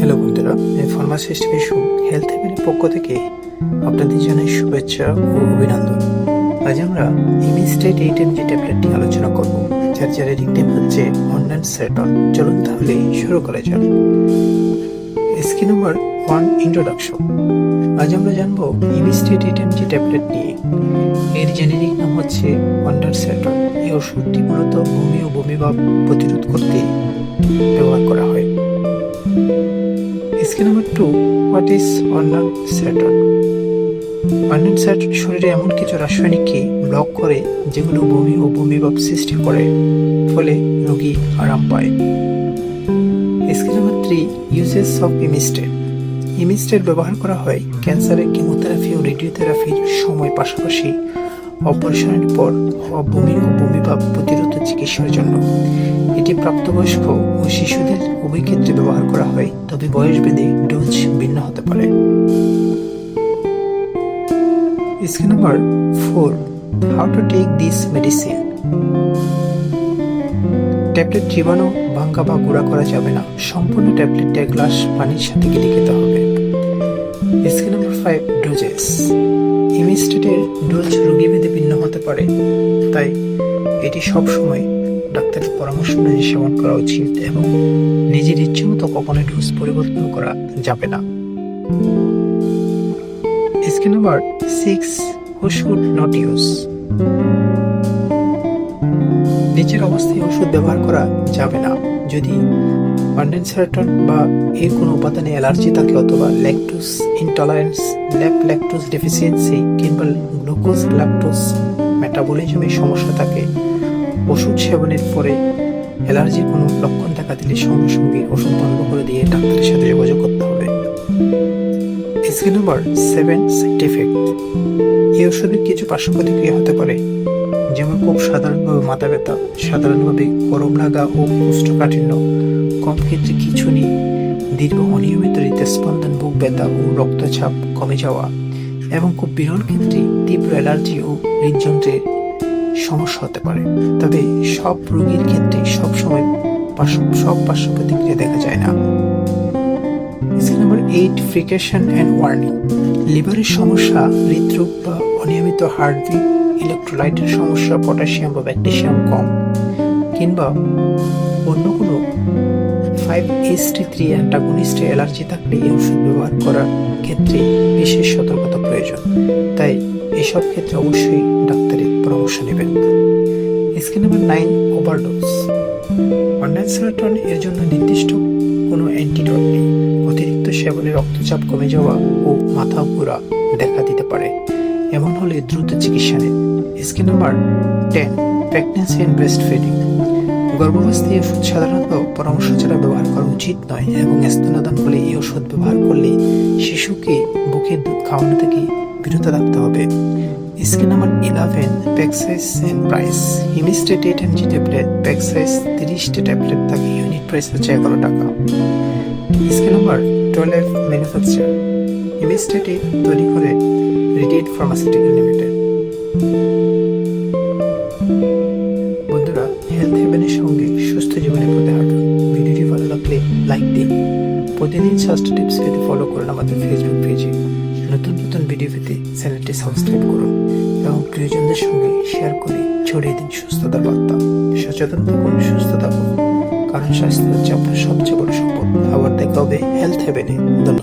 Hello বন্ধুরা, আমি pharmacist Bishu health হেভেনের পক্ষ থেকে আপনাদের জানাই শুভেচ্ছা ও অভিনন্দন। আজ আমরা ইমিস্টেট 8 যে ট্যাবলেটটি আলোচনা করব, যার জেনেরিক নেম হচ্ছে অন্ডানসেটন। চলুন তাহলে শুরু করা যাক। Ski number 1, introduction. আজ আমরা জানবো ইমিস্টেট 8 যে ট্যাবলেট নিয়ে। এর জেনেরিক নাম হচ্ছে অন্ডানসেটন। এই ওষুধটি মূলত বমি ও বমিভাব প্রতিরোধ করতে ব্যবহার করা হয়। স্কি number 2, what is ondansetron? Ondansetron শরীরে এমন কিছু রাসায়নিককে ব্লক করে যেগুলো বমি ও বমিভাব সৃষ্টি করে, ফলে রোগী আরাম পায়। স্কি number 3, uses of Emistat. Emistat ব্যবহার করা হয় ক্যান্সারের কেমোথেরাপি ও রেডিওথেরাপির সময়, পাশাপাশি অপারেশনের পর হওয়া বমি ও বমিভাব প্রতিরোধ চিকিৎসার জন্য। এটি প্রাপ্তবয়স্ক ও শিশুদের উভয় ক্ষেত্রে ব্যবহার করা হয়, তবে বয়স ভেদে ডোজ ভিন্ন হতে পারে। স্কি number 4, how to take this medicine. Tablet জীবাণু ভাঙ্গা বা গুঁড়া করা যাবে না। সম্পূর্ণ ট্যাবলেটটি এক গ্লাস পানির সাথে গিলে খেতে হবে। স্কি নাম্বার 5, ডোজেস। ইমিস্টেটের ডোজ রোগী ভেদে ভিন্ন হতে পারে, তাই এটি সবসময় ডাক্তারের পরামর্শ অনুযায়ী সেবন করা উচিত এবং নিজের ইচ্ছে মতো কখনো ডোজ পরিবর্তন করা যাবে না। স্কি number 6, who should not use. নিচের অবস্থায় ওষুধ ব্যবহার করা যাবে না যদি অন্ডানসেটন বা এর কোনো উপাদানে অ্যালার্জি থাকে, অথবা ল্যাকটোজ ইনটলারেন্স, ল্যাকটোজ ডেফিসিয়েন্সি কিংবা গ্লুকোজ ল্যাকটোজ মেটাবলিজমের সমস্যা থাকে। ওষুধ সেবনের পরে অ্যালার্জির কোনো লক্ষণ দেখা দিলে সঙ্গে সঙ্গে ওষুধ বন্ধ করে দিয়ে ডাক্তারের সাথে যোগাযোগ করতে হবে। স্কি নাম্বার 7, সাইড এফেক্ট। এই ওষুধের কিছু পার্শ্ব প্রতিক্রিয়া হতে পারে, যেমন খুব সাধারণভাবে মাথা ব্যথা, সাধারণভাবে গরম লাগা ও কোষ্ঠকাঠিন্য, কম ক্ষেত্রে খিঁচুনি, দীর্ঘ অনিয়মিত হৃদস্পন্দন, বুক ব্যথা ও রক্তচাপ কমে যাওয়া, এবং খুব বিরল ক্ষেত্রে তীব্র অ্যালার্জি ও হৃদযন্ত্রের সমস্যা হতে পারে। তবে সব রোগীর ক্ষেত্রে সবসময় সব পার্শ্ব প্রতিক্রিয়া দেখা যায় না। স্কি নাম্বার 8, ফ্রিকেশন অ্যান্ড ওয়ার্নিং। লিভারের সমস্যা, হৃদরোগ বা অনিয়মিত হার্টবিট, ইলেকট্রোলাইটের সমস্যা, পটাশিয়াম বা ম্যাগনেসিয়াম কম, কিংবা অন্য কোনো 5-HT3 অ্যান্টাগনিস্ট অ্যালার্জি থাকলে এই ওষুধ ব্যবহার করার ক্ষেত্রে বিশেষ সতর্কতা প্রয়োজন। তাই এসব ক্ষেত্রে অবশ্যই ডাক্তারের পরামর্শ নেবেন। Ski number 9, overdose. অন্ডানসেটন এর জন্য নির্দিষ্ট কোনো অ্যান্টিডোট নেই। অতিরিক্ত সেবনে রক্তচাপ কমে যাওয়া ও মাথা ঘোরা দেখা দিতে পারে। এমন হলে দ্রুত চিকিৎসা নিন। Ski number 10, pregnancy and breast feeding. গর্ভাবস্থায় ওষুধ সাধারণত পরামর্শ ছাড়া ব্যবহার করা উচিত নয়, এবং স্তন্যদান করলে এই ওষুধ ব্যবহার করলে শিশুকে বুকের দুধ খাওয়ানো থেকে বিরত রাখতে হবে। স্কি number 11, pack size and price. Emistat 8 যে ট্যাবলেট প্যাক সাইজ 30টা ট্যাবলেট থাকে, ইউনিট প্রাইস হচ্ছে 11 টাকা। Ski number 12, manufacture. ইমিস্টেট 8 তৈরি করে রেডিয়েট ফার্মাসিউটিক্যাল লিমিটেড। বন্ধুরা, হেলথ হেভেনের সঙ্গে সুস্থ জীবনের পথে হাঁটুন। ভিডিওটি ভালো লাগলে লাইক দিন। প্রতিদিন স্বাস্থ্য টিপস পেতে ফলো করুন আমাদের ফেসবুক পেজে। নতুন নতুন ভিডিও পেতে চ্যানেলটি সাবস্ক্রাইব করুন এবং প্রিয়জনদের সঙ্গে শেয়ার করে ছড়িয়ে দিন সুস্থতার বার্তা। সচেতন থাকুন, সুস্থ থাকুন, কারণ স্বাস্থ্য হচ্ছে আপনার সবচেয়ে বড় সম্পদ। আবার দেখা হবে হেলথ হেভেনে। ধন্যবাদ।